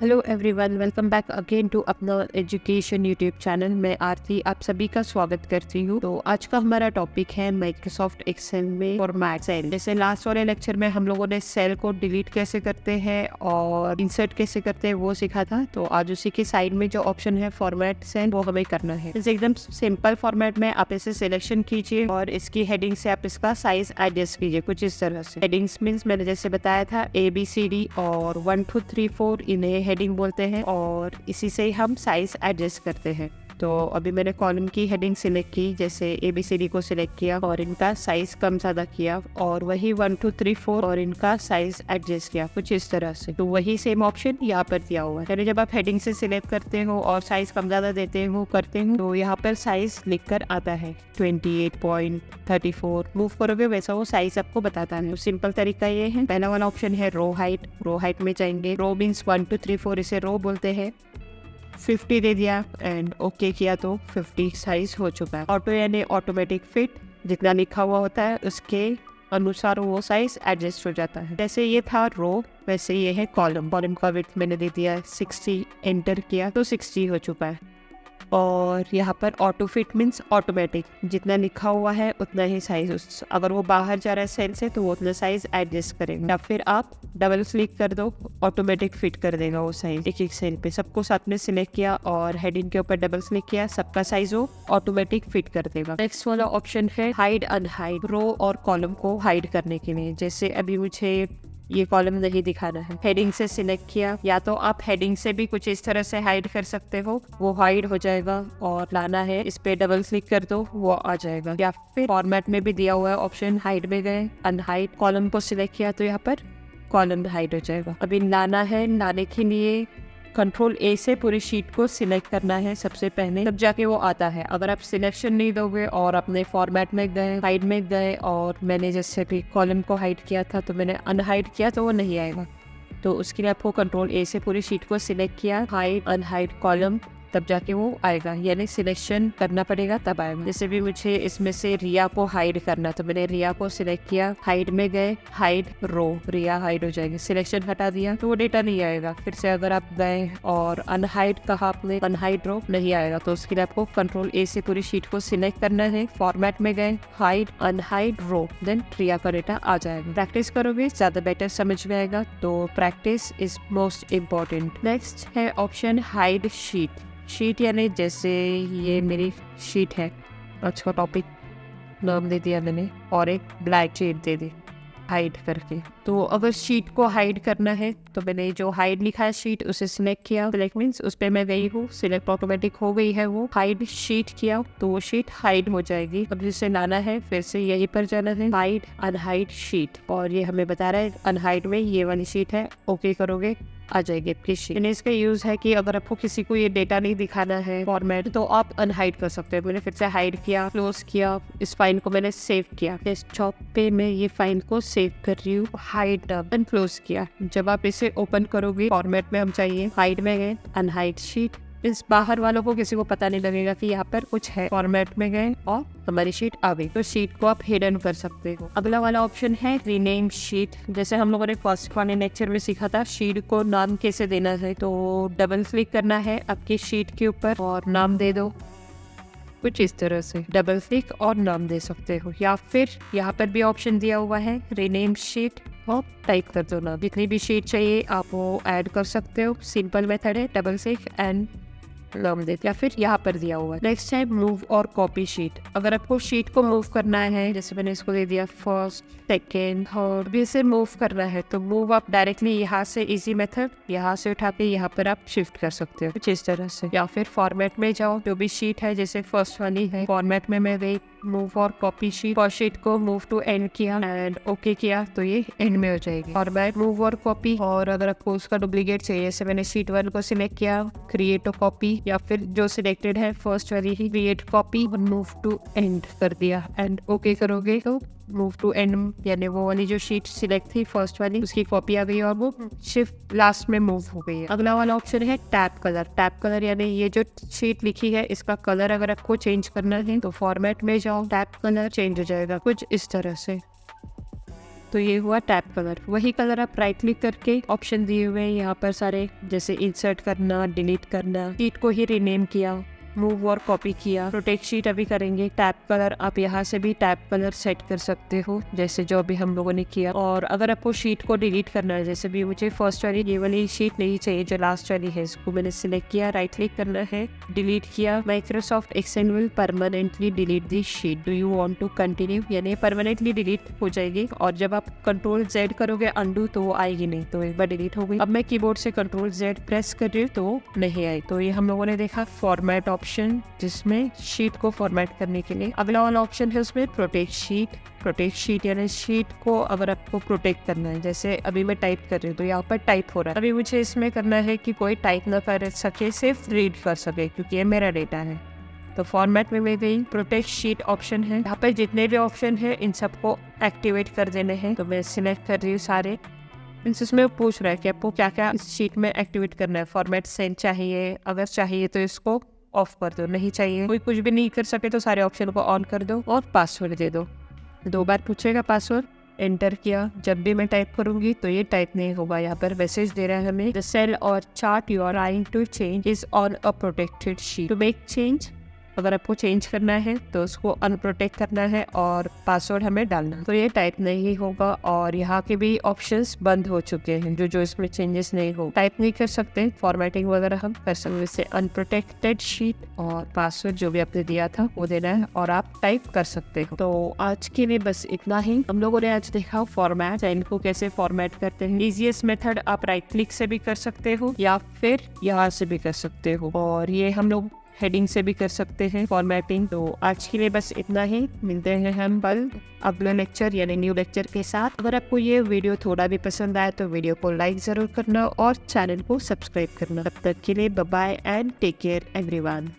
Hello everyone, welcome back again to अपना education YouTube channel. मैं आरती आप सभी का स्वागत करती हूँ। तो आज का हमारा टॉपिक है माइक्रोसॉफ्ट एक्सेल में फॉर्मेट सेल। जैसे लास्ट वाले लेक्चर में हम लोगों ने सेल को डिलीट कैसे करते हैं और इंसर्ट कैसे करते हैं वो सीखा था। तो आज उसी के साइड में जो ऑप्शन है फॉर्मेट सेल वो हमें करना है। जैसे एकदम सिंपल फॉर्मेट में आप इसे सिलेक्शन कीजिए और इसकी हेडिंग से आप इसका साइज एडजस्ट कीजिए कुछ इस तरह से। हेडिंग्स मीन्स मैंने जैसे बताया था ABCD और 1 2 3 4 इन्हें हेडिंग बोलते हैं और इसी से ही हम साइज एडजस्ट करते हैं। तो अभी मैंने कॉलम की हेडिंग सिलेक्ट की, जैसे ABCD को सिलेक्ट किया और इनका साइज कम ज़्यादा किया और वही 1 2 3 4 और इनका साइज एडजस्ट किया कुछ इस तरह से। तो वही सेम ऑप्शन यहाँ पर दिया हुआ है। यानी जब आप हेडिंग से सिलेक्ट करते हो और साइज कम ज़्यादा देते हो करते हो तो यहाँ पर साइज लिख कर आता है 28.34। मूव करोगे वैसा वो साइज आपको बताता है। तो सिंपल तरीका ये है। पहला वाला ऑप्शन है रो हाइट। रो हाइट में जाएंगे। रो मीन्स 1 2 3 4 इसे रो बोलते हैं। 50 दे दिया एंड ओके किया तो 50 साइज हो चुका है। ऑटो यानी ऑटोमेटिक फिट, जितना लिखा हुआ होता है उसके अनुसार वो साइज एडजस्ट हो जाता है। जैसे ये था रो वैसे ये है कॉलम। कॉलम का विड्थ मैंने दे दिया 60, एंटर किया तो 60 हो चुका है। और यहाँ पर ऑटो फिट मीन्स ऑटोमेटिक, जितना लिखा हुआ है उतना ही साइज, अगर वो बाहर जा रहा है सेल से तो वो उतना साइज एडजस्ट करेगा। या फिर आप डबल क्लिक कर दो, ऑटोमेटिक फिट कर देगा वो साइज एक एक सेल पे। सबको साथ में सिलेक्ट किया और हेडिंग के ऊपर डबल क्लिक किया, सबका साइज वो ऑटोमेटिक फिट कर देगा। नेक्स्ट वाला ऑप्शन है हाइड अनहाइड। रो और कॉलम को हाइड करने के लिए, जैसे अभी मुझे ये कॉलम नहीं दिखाना है, हेडिंग से सिलेक्ट किया, या तो आप हेडिंग से भी कुछ इस तरह से हाइड कर सकते हो, वो हाइड हो जाएगा। और लाना है इस पे डबल क्लिक कर दो, वो आ जाएगा। या फिर फॉर्मेट में भी दिया हुआ है ऑप्शन, हाइड में गए, अनहाइड, कॉलम को सिलेक्ट किया तो यहाँ पर कॉलम हाइड हो जाएगा। अभी लाना है, लाने के लिए Ctrl+A से पूरी शीट को सिलेक्ट करना है सबसे पहले, तब जाके वो आता है। अगर आप सिलेक्शन नहीं दोगे और अपने फॉर्मेट में गए, हाइड में गए और मैंने जैसे भी कॉलम को हाइड किया था तो मैंने अनहाइड किया तो वो नहीं आएगा। तो उसके लिए आपको Ctrl+A से पूरी शीट को सिलेक्ट किया, हाइड अनहाइड कॉलम, तब जाके वो आएगा। यानी सिलेक्शन करना पड़ेगा तब आएगा। जैसे भी मुझे इसमें से रिया को हाइड करना तो मैंने रिया को सिलेक्ट किया, हाइड में गए, हाइड रो, रिया हाइड हो जाएगी। सिलेक्शन हटा दिया तो वो डेटा नहीं आएगा। फिर से अगर आप गए और अनहाइड कहा आपने, अनहाइड रो नहीं आएगा। तो उसके लिए आपको Ctrl+A से पूरी शीट को सिलेक्ट करना है, फॉर्मेट में गए, हाइड अनहाइड रो, देन रिया का डेटा आ जाएगा। प्रैक्टिस करोगे ज्यादा बेटर समझ में आएगा। तो practice is most important. Next है ऑप्शन हाइड शीट। शीट यानी जैसे ये मेरी शीट है, आज का टॉपिक नाम दे दिया मैंने और एक ब्लैक शीट दे दी हाइड करके। तो अगर शीट को हाइड करना है तो मैंने जो हाइड लिखा है शीट उसे सिलेक्ट किया, सिलेक्ट मीन्स उस पर मैं गई हूँ, सिलेक्ट ऑटोमेटिक हो गई है, वो हाइड शीट किया तो वो शीट हाइड हो जाएगी। अब जिसे लाना है फिर से यहीं पर जाना है, हाइड अनहाइड शीट, और ये हमें बता रहा है अनहाइड में ये वाली शीट है। ओके करोगे आ जाएगी आपकी शीट। इसका यूज है कि अगर आपको किसी को ये डेटा नहीं दिखाना है फॉर्मेट तो आप अनहाइड कर सकते हो। मैंने फिर से हाइड किया, क्लोज किया, इस फाइल को मैंने सेव किया, डेस्कटॉप पे मैं ये फाइल को सेव कर रही हूँ, हाइड एंड क्लोज किया। जब आप इसे ओपन करोगे फॉर्मेट में हम चाहिए, हाइड में गए, अनहाइड शीट, इस बाहर वालों को किसी को पता नहीं लगेगा कि यहाँ पर कुछ है। फॉर्मेट में गए और हमारी शीट आ गई, तो शीट को आप हिडन कर सकते हो। अगला वाला ऑप्शन है रीनेम शीट। जैसे हम लोगों ने फर्स्ट वाले लेक्चर में सीखा था शीट को नाम कैसे देना है। तो डबल क्लिक करना है आपकी शीट के ऊपर और नाम दे दो कुछ इस तरह से, डबल क्लिक और नाम दे सकते हो। या फिर यहाँ पर भी ऑप्शन दिया हुआ है रीनेम शीट, और टाइप कर दो ना, जितनी भी शीट चाहिए आप वो ऐड कर सकते हो। सिंपल मेथड है, डबल क्लिक एंड नाम दे। या फिर यहाँ पर दिया हुआ है। नेक्स्ट है मूव और कॉपी शीट। अगर आपको शीट को मूव करना है, जैसे मैंने इसको दे दिया फर्स्ट, सेकेंड, थर्ड, भी इसे मूव करना है तो मूव आप डायरेक्टली यहाँ से, इजी मेथड, यहाँ से उठा के यहाँ पर आप शिफ्ट कर सकते हो कुछ इस तरह से। या फिर फॉर्मेट में जाओ, जो भी शीट है जैसे फर्स्ट वाली है, फॉर्मेट में मैं गई, मूव और कॉपी शीट, फर्स्ट शीट को मूव टू एंड किया एंड ओके किया तो ये एंड में हो जाएगी। फॉर्मेट, मूव और कॉपी। और अगर आपको उसका डुप्लीकेट चाहिए, जैसे मैंने शीट 1 को सिलेक्ट किया, क्रिएट अ कॉपी, या फिर जो सिलेक्टेड है फर्स्ट वाली ही, क्रिएट कॉपी और मूव टू एंड कर दिया एंड ओके करोगे तो मूव टू एंड, यानी वो वाली जो शीट सिलेक्ट थी फर्स्ट वाली उसकी कॉपी आ गई और वो शिफ्ट लास्ट में मूव हो गई है। अगला वाला ऑप्शन है टैब कलर। टैब कलर यानी ये जो शीट लिखी है इसका कलर अगर आपको चेंज करना है तो फॉर्मेट में जाओ, टैब कलर चेंज हो जाएगा कुछ इस तरह से। तो ये हुआ टैब कलर। वही कलर आप राइट क्लिक करके ऑप्शन दिए हुए हैं यहाँ पर सारे, जैसे इंसर्ट करना, डिलीट करना, शीट को ही रीनेम किया, मूव और कॉपी किया। प्रोटेक्ट शीट अभी करेंगे। टैब कलर आप यहाँ से भी टैब कलर सेट कर सकते हो, जैसे जो अभी हम लोगों ने किया। और अगर आपको शीट को डिलीट करना है, जैसे भी मुझे फर्स्ट वाली ये वाली शीट नहीं चाहिए, जो लास्ट वाली है, इसको मैंने सिलेक्ट किया, राइट क्लिक करना है, डिलीट किया। Microsoft Excel will permanently delete this sheet, do you want to continue, यानी परमानेंटली डिलीट हो जाएगी। और जब आप कंट्रोल जेड करोगे अंडू, तो वो आएगी नहीं, तो एक बार डिलीट हो गई। अब मैं कीबोर्ड से कंट्रोल जेड प्रेस कर रही हूँ तो नहीं आई। तो ये हम लोगों ने देखा फॉर्मेट ऑप्शन, जिसमें शीट को फॉर्मेट करने के लिए। अगला वाला ऑप्शन है उसमें प्रोटेक्ट शीट। प्रोटेक्ट शीट यानी शीट को अगर आपको प्रोटेक्ट करना है, जैसे अभी मैं टाइप कर रही हूँ तो यहाँ पर टाइप हो रहा है, अभी मुझे इसमें करना है कि कोई टाइप ना कर सके, सिर्फ रीड कर सके, क्योंकि ये मेरा डेटा है। तो फॉर्मेट में मैं गई, प्रोटेक्ट शीट ऑप्शन है, यहाँ पर जितने भी ऑप्शन है इन सबको एक्टिवेट कर देने हैं। तो मैं सिलेक्ट कर रही हूँ सारे। इसमें पूछ रहा है कि आपको क्या क्या इस शीट में एक्टिवेट करना है। फॉर्मेट सेंड चाहिए, अगर चाहिए तो इसको ऑफ कर दो, नहीं चाहिए, कोई कुछ भी नहीं कर सके तो सारे ऑप्शन को ऑन कर दो, और पासवर्ड दे दो। 2 बार पूछेगा पासवर्ड, एंटर किया। जब भी मैं टाइप करूंगी तो ये टाइप नहीं होगा, यहाँ पर मैसेज दे रहा है हमें, द सेल और chart you are trying to change is on a protected sheet, to make change. अगर आपको चेंज करना है तो उसको अनप्रोटेक्ट करना है और पासवर्ड हमें डालना, तो ये टाइप नहीं होगा। और यहाँ के भी ऑप्शंस बंद हो चुके हैं, जो इसमें चेंजेस नहीं हो, टाइप नहीं कर सकते। फॉर्मेटिंग वगैरह हम कर सकते, जैसे अनप्रोटेक्टेड शीट, और पासवर्ड जो भी आपने दिया था वो देना है और आप टाइप कर सकते हो। तो आज के लिए बस इतना ही। हम लोगों ने आज देखा फॉर्मेट, सेल को कैसे फॉर्मेट करते हैं। इजीएस्ट मेथड आप राइट क्लिक से भी कर सकते हो या फिर यहाँ से भी कर सकते हो, और ये हम लोग हेडिंग से भी कर सकते हैं फॉर्मेटिंग। तो आज के लिए बस इतना ही। मिलते हैं हम कल अगले लेक्चर यानी न्यू लेक्चर के साथ। अगर आपको ये वीडियो थोड़ा भी पसंद आए तो वीडियो को लाइक जरूर करना और चैनल को सब्सक्राइब करना। तब तक के लिए bye bye and take care everyone.